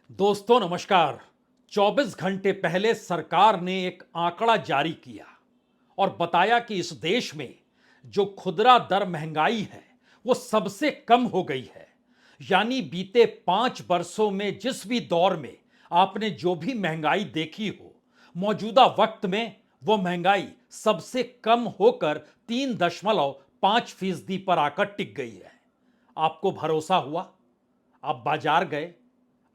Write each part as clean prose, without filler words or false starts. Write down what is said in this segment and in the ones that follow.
दोस्तों नमस्कार। 24 घंटे पहले सरकार ने एक आंकड़ा जारी किया और बताया कि इस देश में जो खुदरा दर महंगाई है वो सबसे कम हो गई है। यानी बीते 5 वर्षों में जिस भी दौर में आपने जो भी महंगाई देखी हो, मौजूदा वक्त में वो महंगाई सबसे कम होकर 3.5% पर आकर टिक गई है। आपको भरोसा हुआ? आप बाजार गए,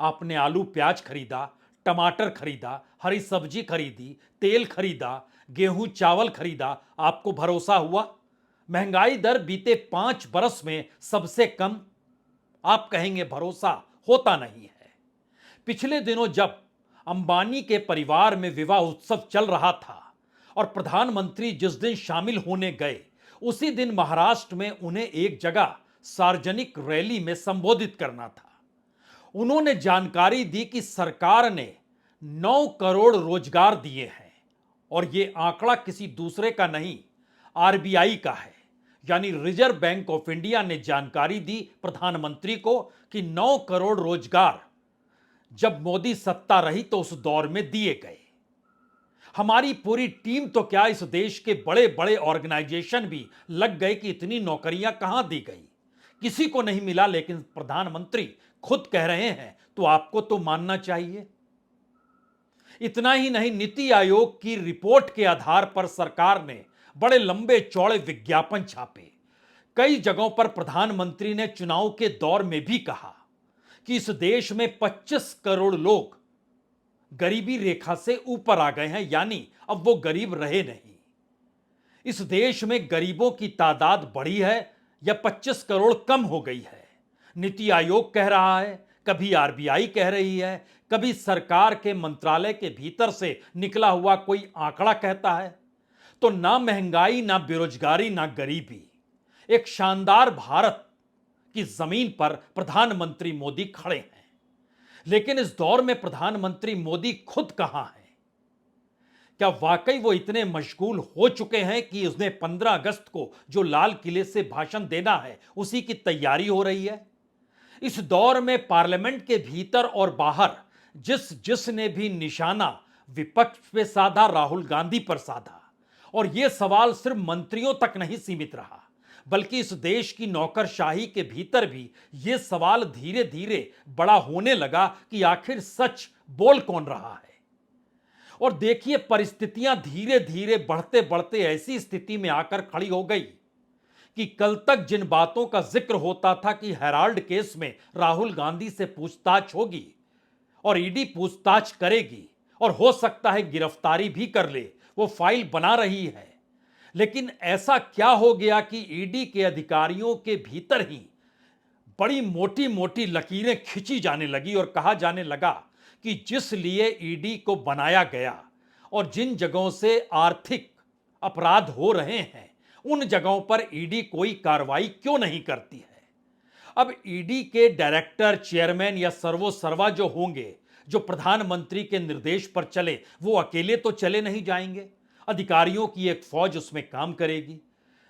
आपने आलू प्याज खरीदा, टमाटर खरीदा, हरी सब्जी खरीदी, तेल खरीदा, गेहूं चावल खरीदा, आपको भरोसा हुआ? महंगाई दर बीते 5 बरस में सबसे कम। आप कहेंगे भरोसा होता नहीं है। पिछले दिनों जब अंबानी के परिवार में विवाह उत्सव चल रहा था और प्रधानमंत्री जिस दिन शामिल होने गए, उसी दिन महाराष्ट्र में उन्हें एक जगह सार्वजनिक रैली में संबोधित करना था। उन्होंने जानकारी दी कि सरकार ने 9 करोड़ रोजगार दिए हैं और यह आंकड़ा किसी दूसरे का नहीं, आरबीआई का है। यानी रिजर्व बैंक ऑफ इंडिया ने जानकारी दी प्रधानमंत्री को कि 9 करोड़ रोजगार जब मोदी सत्ता रही तो उस दौर में दिए गए। हमारी पूरी टीम तो क्या, इस देश के बड़े बड़े ऑर्गेनाइजेशन भी लग गए कि इतनी नौकरियां कहां दी गई। किसी को नहीं मिला, लेकिन प्रधानमंत्री खुद कह रहे हैं तो आपको तो मानना चाहिए। इतना ही नहीं, नीति आयोग की रिपोर्ट के आधार पर सरकार ने बड़े लंबे चौड़े विज्ञापन छापे। कई जगहों पर प्रधानमंत्री ने चुनाव के दौर में भी कहा कि इस देश में 25 करोड़ लोग गरीबी रेखा से ऊपर आ गए हैं, यानी अब वो गरीब रहे नहीं। इस देश में गरीबों की तादाद बढ़ी है या 25 करोड़ कम हो गई है? नीति आयोग कह रहा है, कभी आरबीआई कह रही है, कभी सरकार के मंत्रालय के भीतर से निकला हुआ कोई आंकड़ा कहता है। तो ना महंगाई, ना बेरोजगारी, ना गरीबी, एक शानदार भारत की जमीन पर प्रधानमंत्री मोदी खड़े हैं। लेकिन इस दौर में प्रधानमंत्री मोदी खुद कहां हैं? क्या वाकई वो इतने मशगूल हो चुके हैं कि उसने 15 अगस्त को जो लाल किले से भाषण देना है उसी की तैयारी हो रही है? इस दौर में पार्लियामेंट के भीतर और बाहर जिसने भी निशाना विपक्ष पे साधा, राहुल गांधी पर साधा। और यह सवाल सिर्फ मंत्रियों तक नहीं सीमित रहा, बल्कि इस देश की नौकरशाही के भीतर भी यह सवाल धीरे धीरे बड़ा होने लगा कि आखिर सच बोल कौन रहा है। और देखिए, परिस्थितियां धीरे धीरे बढ़ते बढ़ते ऐसी स्थिति में आकर खड़ी हो गई कि कल तक जिन बातों का जिक्र होता था कि हेराल्ड केस में राहुल गांधी से पूछताछ होगी और ईडी पूछताछ करेगी और हो सकता है गिरफ्तारी भी कर ले, वो फाइल बना रही है। लेकिन ऐसा क्या हो गया कि ईडी के अधिकारियों के भीतर ही बड़ी मोटी मोटी लकीरें खींची जाने लगी और कहा जाने लगा कि जिस लिए ईडी को बनाया गया और जिन जगहों से आर्थिक अपराध हो रहे हैं उन जगहों पर ईडी कोई कार्रवाई क्यों नहीं करती है। अब ईडी के डायरेक्टर, चेयरमैन या सर्वोसर्वा जो होंगे, जो प्रधानमंत्री के निर्देश पर चले, वो अकेले तो चले नहीं जाएंगे। अधिकारियों की एक फौज उसमें काम करेगी,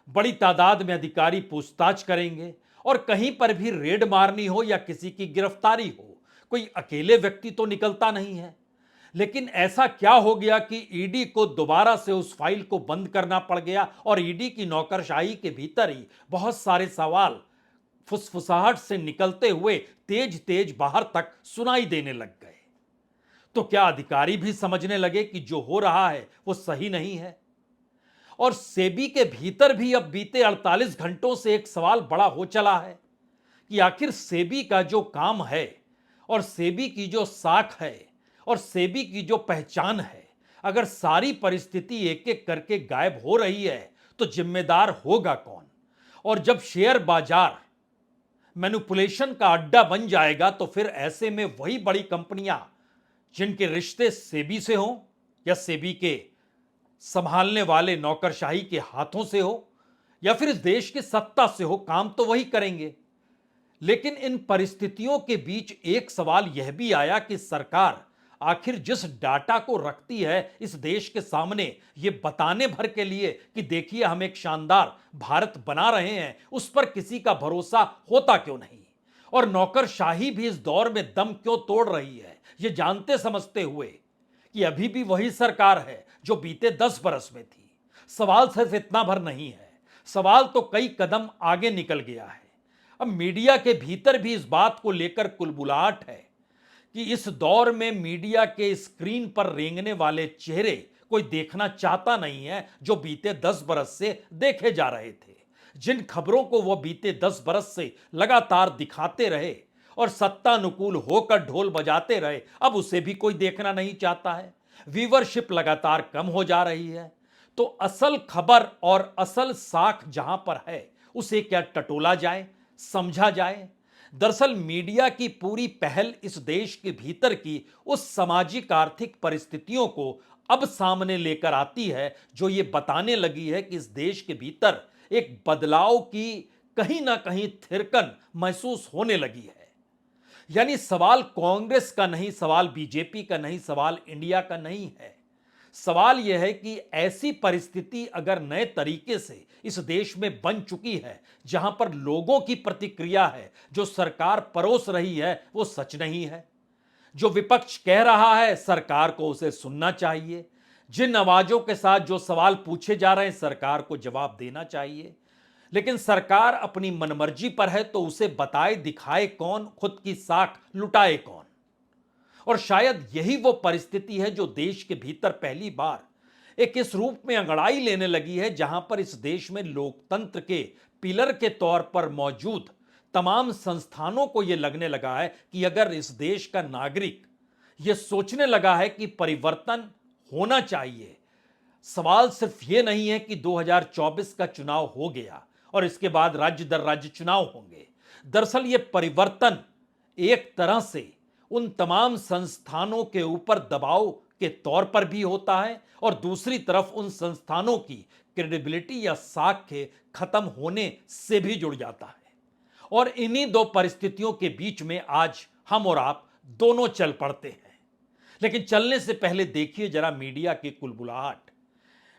बड़ी तादाद में अधिकारी पूछताछ करेंगे और कहीं पर भी रेड मारनी हो या किसी की गिरफ्तारी हो, कोई अकेले व्यक्ति तो निकलता नहीं है। लेकिन ऐसा क्या हो गया कि ईडी को दोबारा से उस फाइल को बंद करना पड़ गया और ईडी की नौकरशाही के भीतर ही बहुत सारे सवाल फुसफुसाहट से निकलते हुए तेज तेज बाहर तक सुनाई देने लग गए। तो क्या अधिकारी भी समझने लगे कि जो हो रहा है वो सही नहीं है? और सेबी के भीतर भी अब बीते 48 घंटों से एक सवाल बड़ा हो चला है कि आखिर सेबी का जो काम है और सेबी की जो साख है और सेबी की जो पहचान है, अगर सारी परिस्थिति एक एक करके गायब हो रही है तो जिम्मेदार होगा कौन? और जब शेयर बाजार मैनिपुलेशन का अड्डा बन जाएगा तो फिर ऐसे में वही बड़ी कंपनियां जिनके रिश्ते सेबी से हों या सेबी के संभालने वाले नौकरशाही के हाथों से हो या फिर इस देश की सत्ता से हो, काम तो वही करेंगे। लेकिन इन परिस्थितियों के बीच एक सवाल यह भी आया कि सरकार आखिर जिस डाटा को रखती है इस देश के सामने, यह बताने भर के लिए कि देखिए हम एक शानदार भारत बना रहे हैं, उस पर किसी का भरोसा होता क्यों नहीं? और नौकरशाही भी इस दौर में दम क्यों तोड़ रही है, ये जानते समझते हुए कि अभी भी वही सरकार है जो बीते 10 बरस में थी। सवाल सिर्फ इतना भर नहीं है, सवाल तो कई कदम आगे निकल गया है। अब मीडिया के भीतर भी इस बात को लेकर कुलबुलाहट है कि इस दौर में मीडिया के स्क्रीन पर रेंगने वाले चेहरे कोई देखना चाहता नहीं है जो बीते 10 बरस से देखे जा रहे थे। जिन खबरों को वो बीते 10 बरस से लगातार दिखाते रहे और सत्तानुकूल होकर ढोल बजाते रहे, अब उसे भी कोई देखना नहीं चाहता है। व्यूवरशिप लगातार कम हो जा रही है। तो असल खबर और असल साख जहां पर है, उसे क्या टटोला जाए, समझा जाए? दरअसल मीडिया की पूरी पहल इस देश के भीतर की उस सामाजिक आर्थिक परिस्थितियों को अब सामने लेकर आती है जो ये बताने लगी है कि इस देश के भीतर एक बदलाव की कहीं ना कहीं थिरकन महसूस होने लगी है। यानी सवाल कांग्रेस का नहीं, सवाल बीजेपी का नहीं, सवाल इंडिया का नहीं है। सवाल यह है कि ऐसी परिस्थिति अगर नए तरीके से इस देश में बन चुकी है जहां पर लोगों की प्रतिक्रिया है जो सरकार परोस रही है वो सच नहीं है, जो विपक्ष कह रहा है सरकार को उसे सुनना चाहिए, जिन आवाजों के साथ जो सवाल पूछे जा रहे हैं सरकार को जवाब देना चाहिए, लेकिन सरकार अपनी मनमर्जी पर है तो उसे बताए दिखाए कौन, खुद की साख लुटाए कौन? और शायद यही वो परिस्थिति है जो देश के भीतर पहली बार एक इस रूप में अंगड़ाई लेने लगी है जहां पर इस देश में लोकतंत्र के पिलर के तौर पर मौजूद तमाम संस्थानों को यह लगने लगा है कि अगर इस देश का नागरिक यह सोचने लगा है कि परिवर्तन होना चाहिए, सवाल सिर्फ यह नहीं है कि 2024 का चुनाव हो गया और इसके बाद राज्य दर राज्य चुनाव होंगे। दरअसल यह परिवर्तन एक तरह से उन तमाम संस्थानों के ऊपर दबाव के तौर पर भी होता है और दूसरी तरफ उन संस्थानों की क्रेडिबिलिटी या साख के खत्म होने से भी जुड़ जाता है। और इन्हीं दो परिस्थितियों के बीच में आज हम और आप दोनों चल पड़ते हैं। लेकिन चलने से पहले देखिए जरा मीडिया की कुलबुलाहट।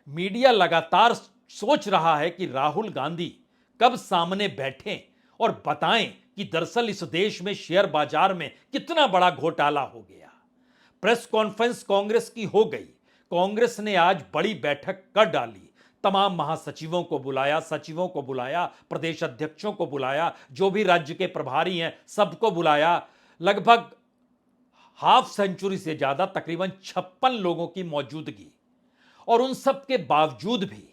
मीडिया लगातार सोच रहा है कि राहुल गांधी कब सामने बैठें और बताएं कि दरअसल इस देश में शेयर बाजार में कितना बड़ा घोटाला हो गया। प्रेस कॉन्फ्रेंस कांग्रेस की हो गई। कांग्रेस ने आज बड़ी बैठक कर डाली, तमाम महासचिवों को बुलाया, सचिवों को बुलाया, प्रदेश अध्यक्षों को बुलाया, जो भी राज्य के प्रभारी हैं सबको बुलाया। लगभग हाफ सेंचुरी से ज्यादा, तकरीबन 56 लोगों की मौजूदगी। और उन सब के बावजूद भी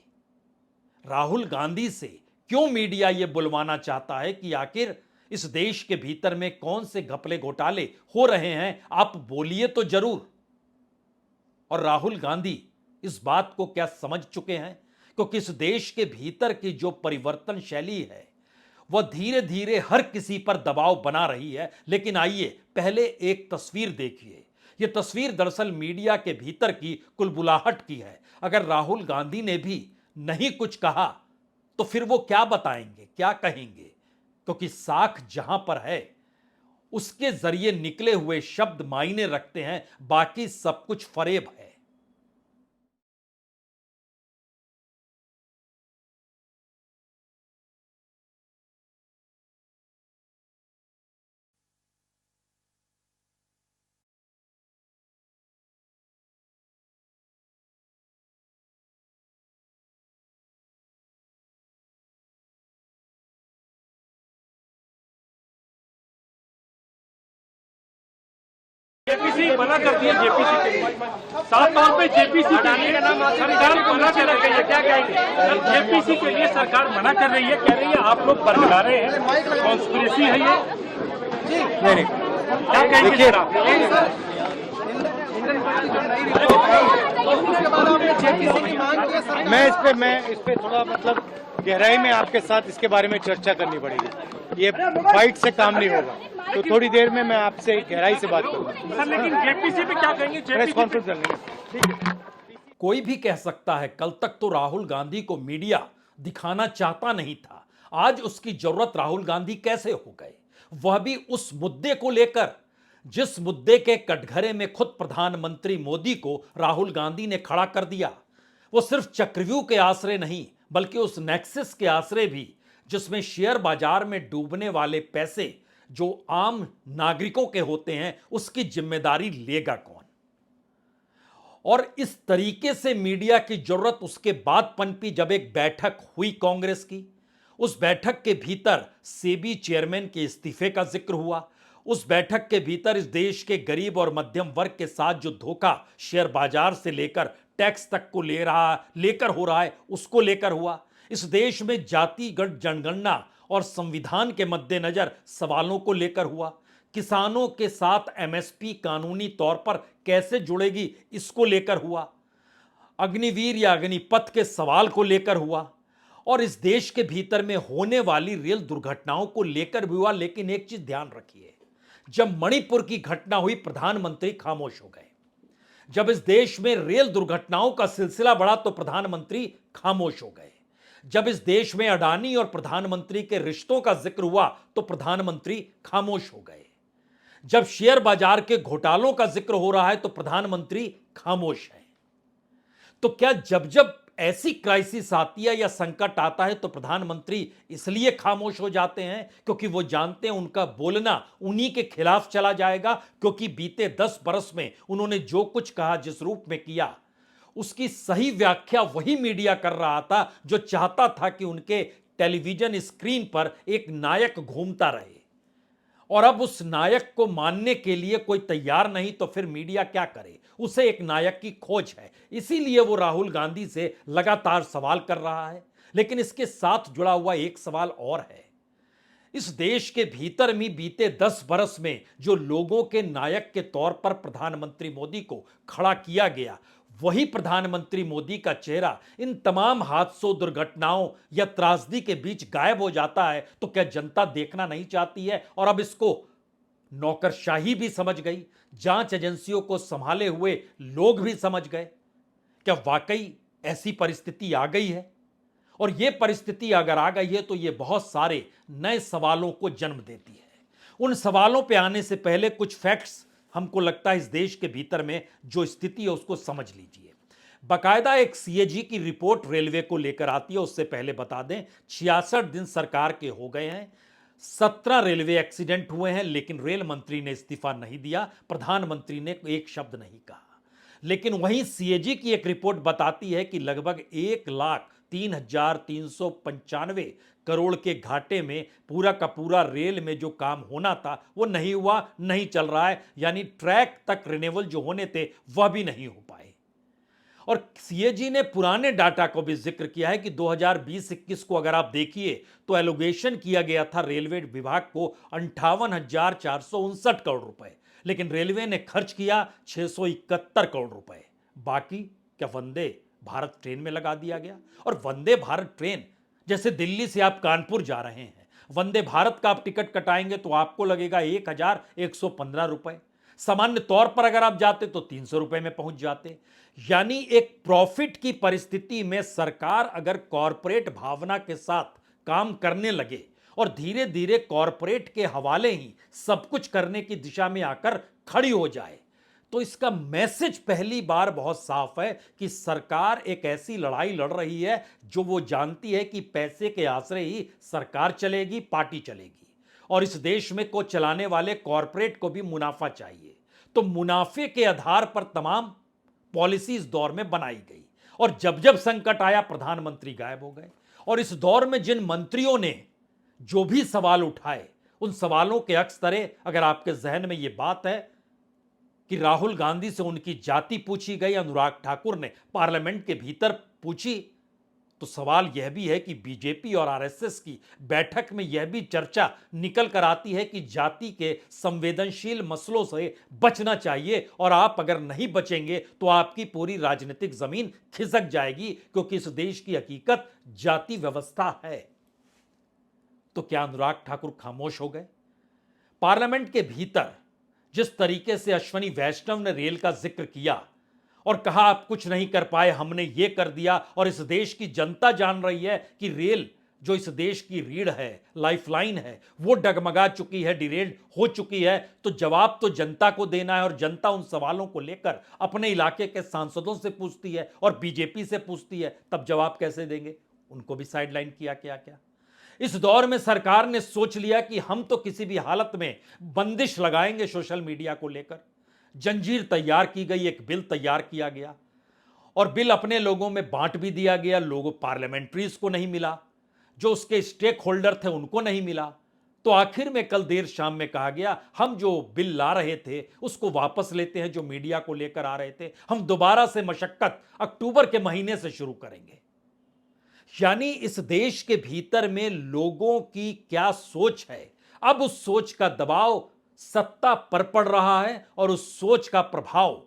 राहुल गांधी से क्यों मीडिया यह बुलवाना चाहता है कि आखिर इस देश के भीतर में कौन से घपले घोटाले हो रहे हैं, आप बोलिए तो जरूर। और राहुल गांधी इस बात को क्या समझ चुके हैं? क्योंकि इस देश के भीतर की जो परिवर्तन शैली है वह धीरे धीरे हर किसी पर दबाव बना रही है। लेकिन आइए पहले एक तस्वीर देखिए। यह तस्वीर दरअसल मीडिया के भीतर की कुलबुलाहट की है। अगर राहुल गांधी ने भी नहीं कुछ कहा तो फिर वो क्या बताएंगे, क्या कहेंगे? क्योंकि साख जहां पर है उसके जरिए निकले हुए शब्द मायने रखते हैं, बाकी सब कुछ फरेब है। जेपीसी मना कर दिया। जेपीसी के लिए साफ तौर पे जेपीसी के लिए सरकार मना कर रही है। क्या कहेंगे सर? जेपीसी के लिए सरकार मना कर रही है, कह रही है आप लोग बरगला रहे हैं, कॉन्स्पिरेसी है ये। नहीं क्या कहेंगे सर आप? मैं इस पे थोड़ा मतलब गहराई में आपके साथ इसके बारे में चर्चा करनी पड़ेगी। ये फाइट से काम नहीं होगा, तो थोड़ी देर में मैं आपसे गहराई से बात करूंगा सर। लेकिन जेपीसी पे क्या कहेंगे? प्रेस कॉन्फ्रेंस कर लेंगे, ठीक है। कोई भी कह सकता है कल तक तो राहुल गांधी को मीडिया दिखाना चाहता नहीं था, आज उसकी जरूरत राहुल गांधी कैसे हो गए? वह भी उस मुद्दे को लेकर जिस मुद्दे के कटघरे में खुद प्रधानमंत्री मोदी को राहुल गांधी ने खड़ा कर दिया। वो सिर्फ चक्रव्यूह के आश्रय नहीं बल्कि उस नेक्सस के आश्रय भी जिसमें शेयर बाजार में डूबने वाले पैसे जो आम नागरिकों के होते हैं उसकी जिम्मेदारी लेगा कौन? और इस तरीके से मीडिया की जरूरत उसके बाद पनपी जब एक बैठक हुई कांग्रेस की। उस बैठक के भीतर सेबी चेयरमैन के इस्तीफे का जिक्र हुआ। उस बैठक के भीतर इस देश के गरीब और मध्यम वर्ग के साथ जो धोखा शेयर बाजार से लेकर टैक्स तक को लेकर हो रहा है उसको लेकर हुआ। इस देश में जातिगत जनगणना और संविधान के मद्देनजर सवालों को लेकर हुआ। किसानों के साथ एमएसपी कानूनी तौर पर कैसे जुड़ेगी इसको लेकर हुआ। अग्निवीर या अग्निपथ के सवाल को लेकर हुआ। और इस देश के भीतर में होने वाली रेल दुर्घटनाओं को लेकर भी हुआ। लेकिन एक चीज ध्यान रखिए, जब मणिपुर की घटना हुई प्रधानमंत्री खामोश हो गए। जब इस देश में रेल दुर्घटनाओं का सिलसिला बढ़ा तो प्रधानमंत्री खामोश हो गए। जब इस देश में अडानी और प्रधानमंत्री के रिश्तों का जिक्र हुआ तो प्रधानमंत्री खामोश हो गए। जब शेयर बाजार के घोटालों का जिक्र हो रहा है तो प्रधानमंत्री खामोश है। तो क्या जब जब ऐसी क्राइसिस आती है या संकट आता है तो प्रधानमंत्री इसलिए खामोश हो जाते हैं क्योंकि वो जानते हैं उनका बोलना उन्हीं के खिलाफ चला जाएगा? क्योंकि बीते 10 बरस में उन्होंने जो कुछ कहा, जिस रूप में किया, उसकी सही व्याख्या वही मीडिया कर रहा था जो चाहता था कि उनके टेलीविजन स्क्रीन पर एक नायक घूमता रहे। और अब उस नायक को मानने के लिए कोई तैयार नहीं तो फिर मीडिया क्या करे? उसे एक नायक की खोज है, इसीलिए वो राहुल गांधी से लगातार सवाल कर रहा है। लेकिन इसके साथ जुड़ा हुआ एक सवाल और है। इस देश के भीतर में बीते 10 बरस में जो लोगों के नायक के तौर पर प्रधानमंत्री मोदी को खड़ा किया गया, वही प्रधानमंत्री मोदी का चेहरा इन तमाम हादसों, दुर्घटनाओं या त्रासदी के बीच गायब हो जाता है तो क्या जनता देखना नहीं चाहती है? और अब इसको नौकरशाही भी समझ गई, जांच एजेंसियों को संभाले हुए लोग भी समझ गए। क्या वाकई ऐसी परिस्थिति आ गई है? और यह परिस्थिति अगर आ गई है तो यह बहुत सारे नए सवालों को जन्म देती है। उन सवालों पे आने से पहले कुछ फैक्ट्स हमको लगता है इस देश के भीतर में जो स्थिति है उसको समझ लीजिए। बाकायदा एक सीएजी की रिपोर्ट रेलवे को लेकर आती है। उससे पहले बता दें 66 दिन सरकार के हो गए हैं, 17 रेलवे एक्सीडेंट हुए हैं, लेकिन रेल मंत्री ने इस्तीफा नहीं दिया, प्रधानमंत्री ने एक शब्द नहीं कहा। लेकिन वहीं सीएजी की एक रिपोर्ट बताती है कि लगभग 1,03,395 करोड़ के घाटे में पूरा का पूरा रेल में जो काम होना था वो नहीं हुआ, नहीं चल रहा है। यानी ट्रैक तक रिन्यूअल जो होने थे वह भी नहीं हो पाए। और सीएजी ने पुराने डाटा को भी जिक्र किया है कि 2020-21 को अगर आप देखिए तो एलोकेशन किया गया था रेलवे विभाग को 58,459 करोड़ रुपए, लेकिन रेलवे ने खर्च किया 671 करोड़ रुपए। बाकी क्या वंदे भारत ट्रेन में लगा दिया गया? और वंदे भारत ट्रेन, जैसे दिल्ली से आप कानपुर जा रहे हैं, वंदे भारत का आप टिकट कटाएंगे तो आपको लगेगा 1,115 रुपए। सामान्य तौर पर अगर आप जाते तो 300 रुपए में पहुंच जाते। यानी एक प्रॉफिट की परिस्थिति में सरकार अगर कॉरपोरेट भावना के साथ काम करने लगे और धीरे धीरे कॉरपोरेट के हवाले ही सब कुछ करने की दिशा में आकर खड़ी हो जाए तो इसका मैसेज पहली बार बहुत साफ है कि सरकार एक ऐसी लड़ाई लड़ रही है जो वो जानती है कि पैसे के आश्रय ही सरकार चलेगी, पार्टी चलेगी। और इस देश में को चलाने वाले कॉरपोरेट को भी मुनाफा चाहिए, तो मुनाफे के आधार पर तमाम पॉलिसी इस दौर में बनाई गई। और जब जब संकट आया प्रधानमंत्री गायब हो गए। और इस दौर में जिन मंत्रियों ने जो भी सवाल उठाए उन सवालों के अक्सरे अगर आपके जहन में यह बात है कि राहुल गांधी से उनकी जाति पूछी गई, अनुराग ठाकुर ने पार्लियामेंट के भीतर पूछी, तो सवाल यह भी है कि बीजेपी और आरएसएस की बैठक में यह भी चर्चा निकल कर आती है कि जाति के संवेदनशील मसलों से बचना चाहिए और आप अगर नहीं बचेंगे तो आपकी पूरी राजनीतिक जमीन खिसक जाएगी, क्योंकि इस देश की हकीकत जाति व्यवस्था है। तो क्या अनुराग ठाकुर खामोश हो गए? पार्लियामेंट के भीतर जिस तरीके से अश्वनी वैष्णव ने रेल का जिक्र किया और कहा आप कुछ नहीं कर पाए, हमने ये कर दिया, और इस देश की जनता जान रही है कि रेल जो इस देश की रीढ़ है, लाइफलाइन है, वो डगमगा चुकी है, डिरेल्ड हो चुकी है, तो जवाब तो जनता को देना है। और जनता उन सवालों को लेकर अपने इलाके के सांसदों से पूछती है और बीजेपी से पूछती है, तब जवाब कैसे देंगे? उनको भी साइडलाइन किया क्या क्या। इस दौर में सरकार ने सोच लिया कि हम तो किसी भी हालत में बंदिश लगाएंगे सोशल मीडिया को लेकर। जंजीर तैयार की गई, एक बिल तैयार किया गया और बिल अपने लोगों में बांट भी दिया गया। लोगों पार्लियामेंट्रीज को नहीं मिला, जो उसके स्टेक होल्डर थे उनको नहीं मिला। तो आखिर में कल देर शाम में कहा गया हम जो बिल ला रहे थे उसको वापस लेते हैं, जो मीडिया को लेकर आ रहे थे हम दोबारा से मशक्कत अक्टूबर के महीने से शुरू करेंगे। यानी इस देश के भीतर में लोगों की क्या सोच है, अब उस सोच का दबाव सत्ता पर पड़ रहा है और उस सोच का प्रभाव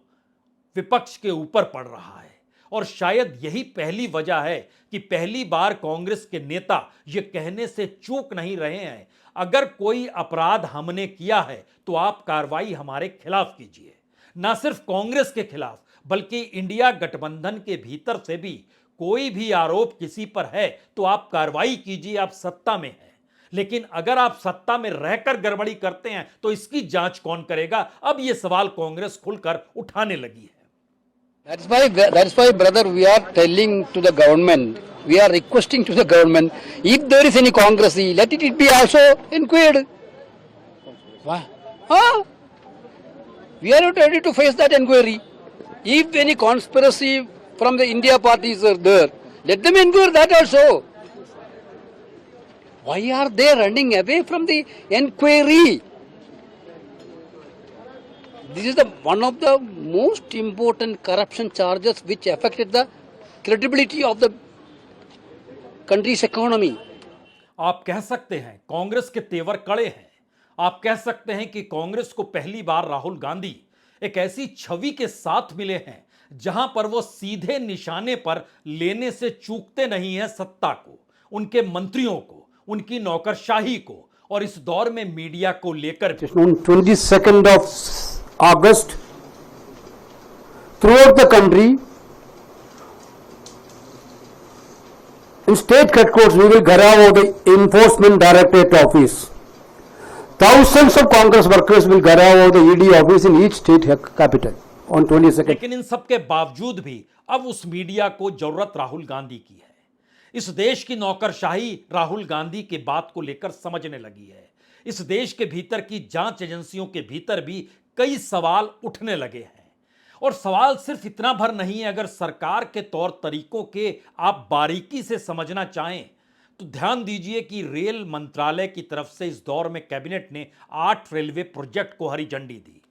विपक्ष के ऊपर पड़ रहा है। और शायद यही पहली वजह है कि पहली बार कांग्रेस के नेता यह कहने से चूक नहीं रहे हैं, अगर कोई अपराध हमने किया है तो आप कार्रवाई हमारे खिलाफ कीजिए। ना सिर्फ कांग्रेस के खिलाफ बल्कि इंडिया गठबंधन के भीतर से भी कोई भी आरोप किसी पर है तो आप कार्रवाई कीजिए, आप सत्ता में हैं। लेकिन अगर आप सत्ता में रहकर गड़बड़ी करते हैं तो इसकी जांच कौन करेगा? अब यह सवाल कांग्रेस खुलकर उठाने लगी है। That's why, brother, we are telling to the government, we are requesting to the government, if there is any conspiracy, let it be also inquired. Why? Huh? We are not ready to face that inquiry. If any conspiracy from the India parties are there, let them inquire that also. Why are they running away from the inquiry? This is one of the most important corruption charges which affected the credibility of the country's economy. आप कह सकते हैं कांग्रेस के तेवर कड़े हैं। आप कह सकते हैं कि कांग्रेस को पहली बार राहुल गांधी एक ऐसी छवि के साथ मिले हैं जहां पर वो सीधे निशाने पर लेने से चूकते नहीं हैं सत्ता को, उनके मंत्रियों को, उनकी नौकरशाही को। और इस दौर में मीडिया को लेकर 22nd of August, throughout the country, in state headquarters, we will gather the Enforcement Directorate office. Thousands of Congress workers will gather the ED office in each state capital on 22nd. लेकिन इन सब के बावजूद भी अब उस media को जरूरत राहुल गांधी की है। इस देश की नौकरशाही राहुल गांधी की बात को लेकर समझने लगी है। इस देश के भीतर की जांच एजेंसियों के भीतर भी कई सवाल उठने लगे हैं। और सवाल सिर्फ इतना भर नहीं है, अगर सरकार के तौर तरीकों के आप बारीकी से समझना चाहें तो ध्यान दीजिए कि रेल मंत्रालय की तरफ से इस दौर में कैबिनेट ने 8 रेलवे प्रोजेक्ट को हरी झंडी दी।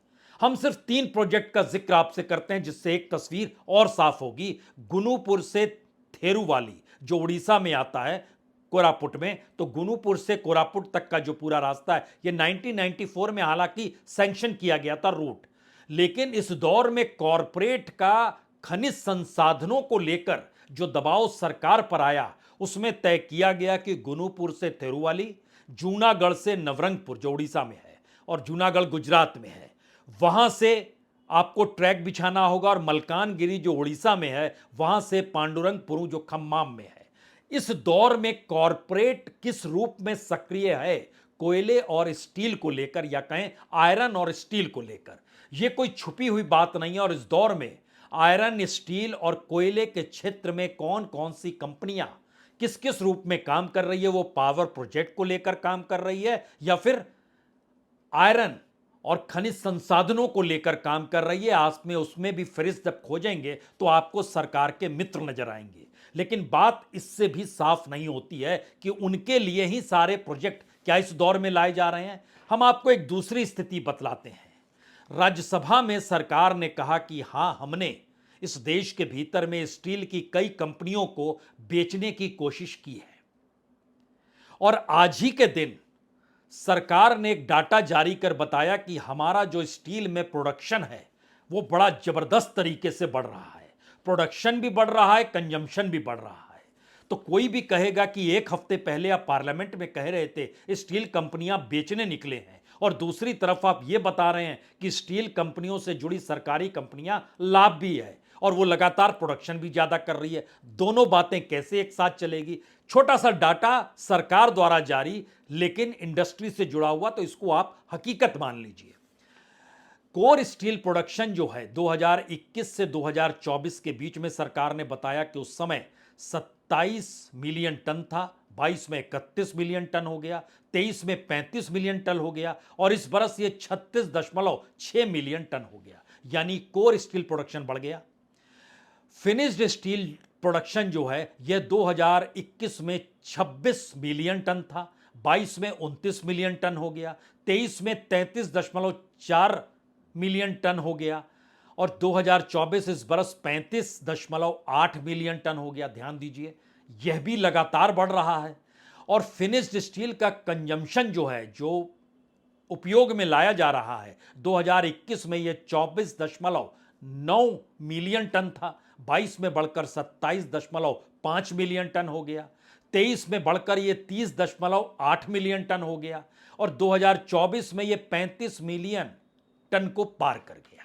हम सिर्फ 3 प्रोजेक्ट का जिक्र आपसे करते हैं जिससे एक तस्वीर और साफ होगी। गुनूपुर से थेरुवाली जो उड़ीसा में आता है कोरापुट में, तो गुनूपुर से कोरापुट तक का जो पूरा रास्ता है ये 1994 में हालांकि सैंक्शन किया गया था रूट, लेकिन इस दौर में कॉरपोरेट का खनिज संसाधनों को लेकर जो दबाव सरकार पर आया उसमें तय किया गया कि गुनूपुर से थेरुवाली, जूनागढ़ से नवरंगपुर जो उड़ीसा में है और जूनागढ़ गुजरात में है, वहां से आपको ट्रैक बिछाना होगा और मलकानगिरी जो उड़ीसा में है वहां से पांडुरंगपुर जो खम्माम में है। इस दौर में कॉरपोरेट किस रूप में सक्रिय है कोयले और स्टील को लेकर, या कहें आयरन और स्टील को लेकर, यह कोई छुपी हुई बात नहीं है। और इस दौर में आयरन, स्टील और कोयले के क्षेत्र में कौन कौन सी कंपनियां किस किस रूप में काम कर रही है, वो पावर प्रोजेक्ट को लेकर काम कर रही है या फिर आयरन और खनिज संसाधनों को लेकर काम कर रही है, आज में उसमें भी फहरिस्त जब खोजेंगे तो आपको सरकार के मित्र नजर आएंगे। लेकिन बात इससे भी साफ नहीं होती है कि उनके लिए ही सारे प्रोजेक्ट क्या इस दौर में लाए जा रहे हैं। हम आपको एक दूसरी स्थिति बतलाते हैं। राज्यसभा में सरकार ने कहा कि हां, हमने इस देश के भीतर में स्टील की कई कंपनियों को बेचने की कोशिश की है। और आज ही के दिन सरकार ने एक डाटा जारी कर बताया कि हमारा जो स्टील में प्रोडक्शन है वो बड़ा जबरदस्त तरीके से बढ़ रहा है। प्रोडक्शन भी बढ़ रहा है, कंजम्पशन भी बढ़ रहा है। तो कोई भी कहेगा कि एक हफ्ते पहले आप पार्लियामेंट में कह रहे थे स्टील कंपनियां बेचने निकले हैं और दूसरी तरफ आप ये बता रहे हैं कि स्टील कंपनियों से जुड़ी सरकारी कंपनियां लाभ भी है और वो लगातार प्रोडक्शन भी ज्यादा कर रही है। दोनों बातें कैसे एक साथ चलेगी? छोटा सा डाटा सरकार द्वारा जारी, लेकिन इंडस्ट्री से जुड़ा हुआ, तो इसको आप हकीकत मान लीजिए। कोर स्टील प्रोडक्शन जो है 2021 से 2024 के बीच में सरकार ने बताया कि उस समय 27 मिलियन टन था, 22 में 31 मिलियन टन हो गया, 23 में 35 मिलियन टन हो गया और इस बरस ये 36.6 मिलियन टन हो गया। यानी कोर स्टील प्रोडक्शन बढ़ गया। फिनिश्ड स्टील प्रोडक्शन जो है यह 2021 में 26 मिलियन टन था, 22 में 29 मिलियन टन हो गया, 23 में 33.4 मिलियन टन हो गया और 2024 इस बरस 35.8 मिलियन टन हो गया। ध्यान दीजिए, यह भी लगातार बढ़ रहा है। और फिनिश्ड स्टील का कंजम्पशन जो है, जो उपयोग में लाया जा रहा है, 2021 में यह 24.9 मिलियन टन था, 22 में बढ़कर 27.5 मिलियन टन हो गया, 23 में बढ़कर यह 30.8 मिलियन टन हो गया और 2024 में यह 35 मिलियन टन को पार कर गया।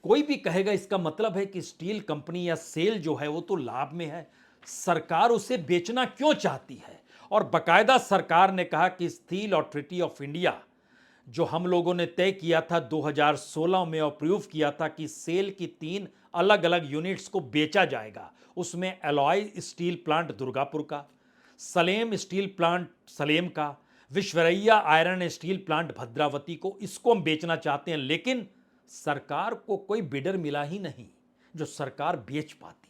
कोई भी कहेगा इसका मतलब है कि स्टील कंपनी या सेल जो है वो तो लाभ में है, सरकार उसे बेचना क्यों चाहती है? और बकायदा सरकार ने कहा कि स्टील अथॉरिटी ऑफ इंडिया जो हम लोगों ने तय किया था 2016 में अप्रूव किया था कि सेल की 3 अलग अलग यूनिट्स को बेचा जाएगा, उसमें एलॉय स्टील प्लांट दुर्गापुर का, सलेम स्टील प्लांट सलेम का, Visvesvaraya iron steel plant Bhadravati को, इसको हम बेचना चाहते हैं। लेकिन सरकार को कोई बिडर मिला ही नहीं जो सरकार बेच पाती।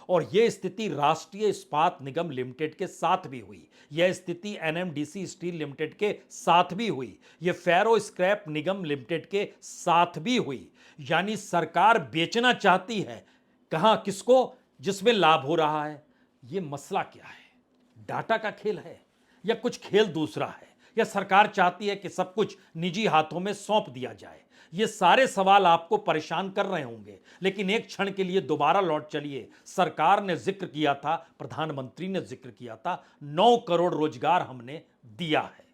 और यह स्थिति राष्ट्रीय इस्पात निगम लिमिटेड के साथ भी हुई, यह स्थिति एनएमडीसी स्टील लिमिटेड के साथ भी हुई, यह फेरो स्क्रैप निगम लिमिटेड के साथ भी हुई। यानी सरकार बेचना चाहती है, कहां, किसको? जिसमें लाभ हो रहा है। यह मसला क्या है? डाटा का खेल है या कुछ खेल दूसरा है, या सरकार चाहती है कि सब कुछ निजी हाथों में सौंप दिया जाए? ये सारे सवाल आपको परेशान कर रहे होंगे, लेकिन एक क्षण के लिए दोबारा लौट चलिए। सरकार ने जिक्र किया था, प्रधानमंत्री ने जिक्र किया था, 9 करोड़ रोजगार हमने दिया है।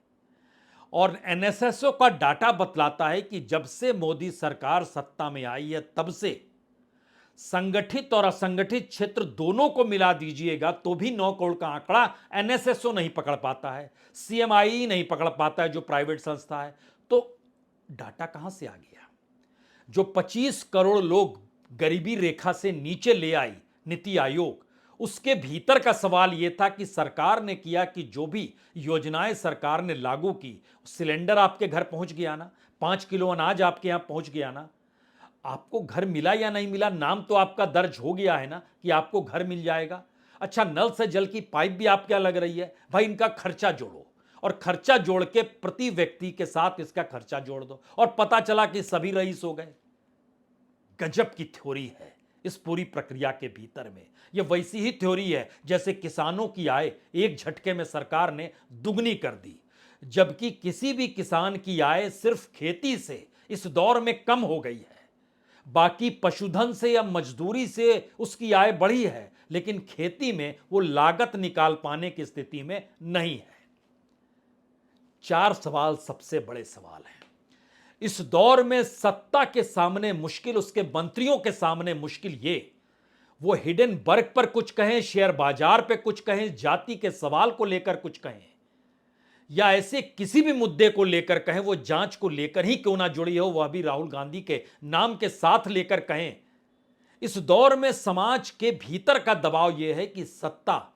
और एनएसएसओ का डाटा बतलाता है कि जब से मोदी सरकार सत्ता में आई है तब से संगठित और असंगठित क्षेत्र दोनों को मिला दीजिएगा तो भी 9 करोड़ का आंकड़ा एनएसएसओ नहीं पकड़ पाता है, सीएमआई नहीं पकड़ पाता है जो प्राइवेट संस्था है। तो डाटा कहां से आ गया? जो 25 करोड़ लोग गरीबी रेखा से नीचे ले आई नीति आयोग, उसके भीतर का सवाल यह था कि सरकार ने किया कि जो भी योजनाएं सरकार ने लागू की, सिलेंडर आपके घर पहुंच गया ना, 5 किलो अनाज आपके यहां पहुंच गया ना, आपको घर मिला या नहीं मिला, नाम तो आपका दर्ज हो गया है ना कि आपको घर मिल जाएगा। अच्छा, नल से जल की पाइप भी आपके यहां लग रही है, भाई इनका खर्चा जोड़ो और खर्चा जोड़ के प्रति व्यक्ति के साथ इसका खर्चा जोड़ दो और पता चला कि सभी रईस हो गए। गजब की थ्योरी है इस पूरी प्रक्रिया के भीतर में। यह वैसी ही थ्योरी है जैसे किसानों की आय एक झटके में सरकार ने दुगनी कर दी, जबकि किसी भी किसान की आय सिर्फ खेती से इस दौर में कम हो गई है। बाकी पशुधन से या मजदूरी से उसकी आय बढ़ी है, लेकिन खेती में वो लागत निकाल पाने की स्थिति में नहीं है। 4 सवाल सबसे बड़े सवाल हैं इस दौर में। सत्ता के सामने मुश्किल, उसके मंत्रियों के सामने मुश्किल ये, वो हिडेनबर्ग पर कुछ कहें, शेयर बाजार पे कुछ कहें, जाति के सवाल को लेकर कुछ कहें, या ऐसे किसी भी मुद्दे को लेकर कहें, वो जांच को लेकर ही क्यों ना जुड़ी हो, वह भी राहुल गांधी के नाम के साथ लेकर कहें। इस दौर में समाज के भीतर का दबाव यह है कि सत्ता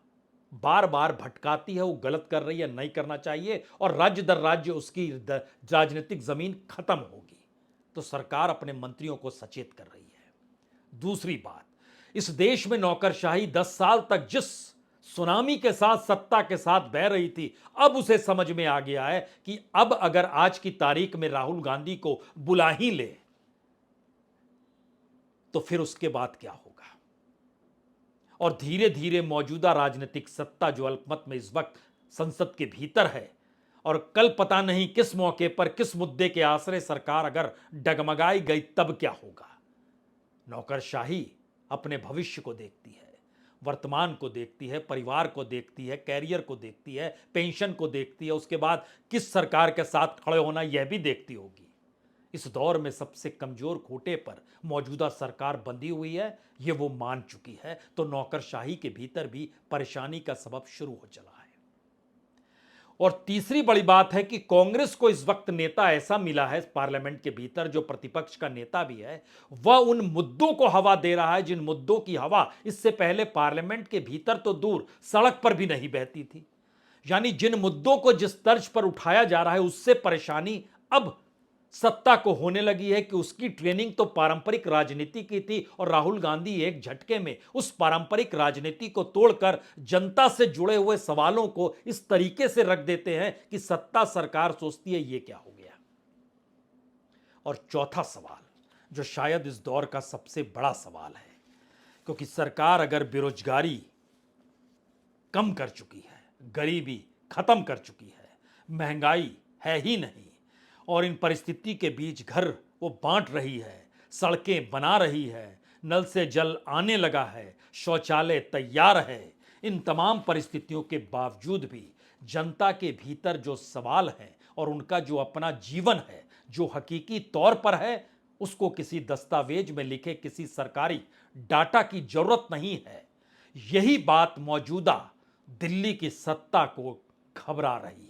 बार बार भटकाती है, वो गलत कर रही है, नहीं करना चाहिए, और राज्य दर राज्य उसकी राजनीतिक जमीन खत्म होगी। तो सरकार अपने मंत्रियों को सचेत कर रही है। दूसरी बात, इस देश में नौकरशाही 10 साल तक जिस सुनामी के साथ सत्ता के साथ बह रही थी, अब उसे समझ में आ गया है कि अब अगर आज की तारीख में राहुल गांधी को बुला ही ले तो फिर उसके बाद क्या होगा। और धीरे धीरे मौजूदा राजनीतिक सत्ता जो अल्पमत में इस वक्त संसद के भीतर है, और कल पता नहीं किस मौके पर किस मुद्दे के आसरे सरकार अगर डगमगाई गई तब क्या होगा। नौकरशाही अपने भविष्य को देखती है, वर्तमान को देखती है, परिवार को देखती है, कैरियर को देखती है, पेंशन को देखती है, उसके बाद किस सरकार के साथ खड़े होना यह भी देखती होगी। इस दौर में सबसे कमजोर खूंटे पर मौजूदा सरकार बंधी हुई है, ये वो मान चुकी है। तो नौकरशाही के भीतर भी परेशानी का सबब शुरू हो चला है। और तीसरी बड़ी बात है कि कांग्रेस को इस वक्त नेता ऐसा मिला है पार्लियामेंट के भीतर, जो प्रतिपक्ष का नेता भी है, वह उन मुद्दों को हवा दे रहा है जिन मुद्दों की हवा इससे पहले पार्लियामेंट के भीतर तो दूर सड़क पर भी नहीं बहती थी। यानी जिन मुद्दों को जिस तर्ज पर उठाया जा रहा है उससे परेशानी अब सत्ता को होने लगी है कि उसकी ट्रेनिंग तो पारंपरिक राजनीति की थी और राहुल गांधी एक झटके में उस पारंपरिक राजनीति को तोड़कर जनता से जुड़े हुए सवालों को इस तरीके से रख देते हैं कि सत्ता सरकार सोचती है ये क्या हो गया। और चौथा सवाल जो शायद इस दौर का सबसे बड़ा सवाल है, क्योंकि सरकार अगर बेरोजगारी कम कर चुकी है, गरीबी खत्म कर चुकी है, महंगाई है ही नहीं, और इन परिस्थिति के बीच घर वो बांट रही है, सड़कें बना रही है, नल से जल आने लगा है, शौचालय तैयार है, इन तमाम परिस्थितियों के बावजूद भी जनता के भीतर जो सवाल हैं और उनका जो अपना जीवन है जो हकीकी तौर पर है, उसको किसी दस्तावेज में लिखे किसी सरकारी डाटा की जरूरत नहीं है। यही बात मौजूदा दिल्ली की सत्ता को घबरा रही है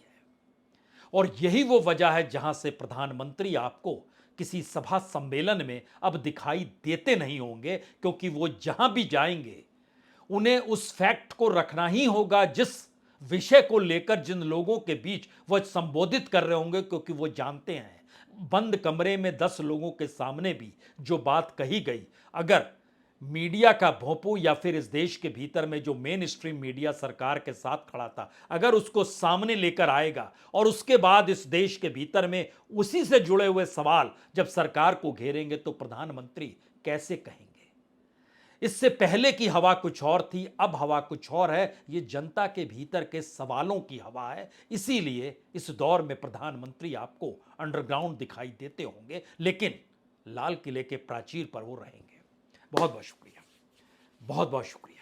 और यही वो वजह है जहां से प्रधानमंत्री आपको किसी सभा सम्मेलन में अब दिखाई देते नहीं होंगे, क्योंकि वो जहां भी जाएंगे उन्हें उस फैक्ट को रखना ही होगा जिस विषय को लेकर जिन लोगों के बीच वो संबोधित कर रहे होंगे, क्योंकि वो जानते हैं बंद कमरे में 10 लोगों के सामने भी जो बात कही गई, अगर मीडिया का भोंपू या फिर इस देश के भीतर में जो मेन स्ट्रीम मीडिया सरकार के साथ खड़ा था, अगर उसको सामने लेकर आएगा और उसके बाद इस देश के भीतर में उसी से जुड़े हुए सवाल जब सरकार को घेरेंगे तो प्रधानमंत्री कैसे कहेंगे। इससे पहले की हवा कुछ और थी, अब हवा कुछ और है। ये जनता के भीतर के सवालों की हवा है, इसीलिए इस दौर में प्रधानमंत्री आपको अंडरग्राउंड दिखाई देते होंगे, लेकिन लाल किले के प्राचीर पर वो रहेंगे। बहुत बहुत शुक्रिया, बहुत बहुत शुक्रिया।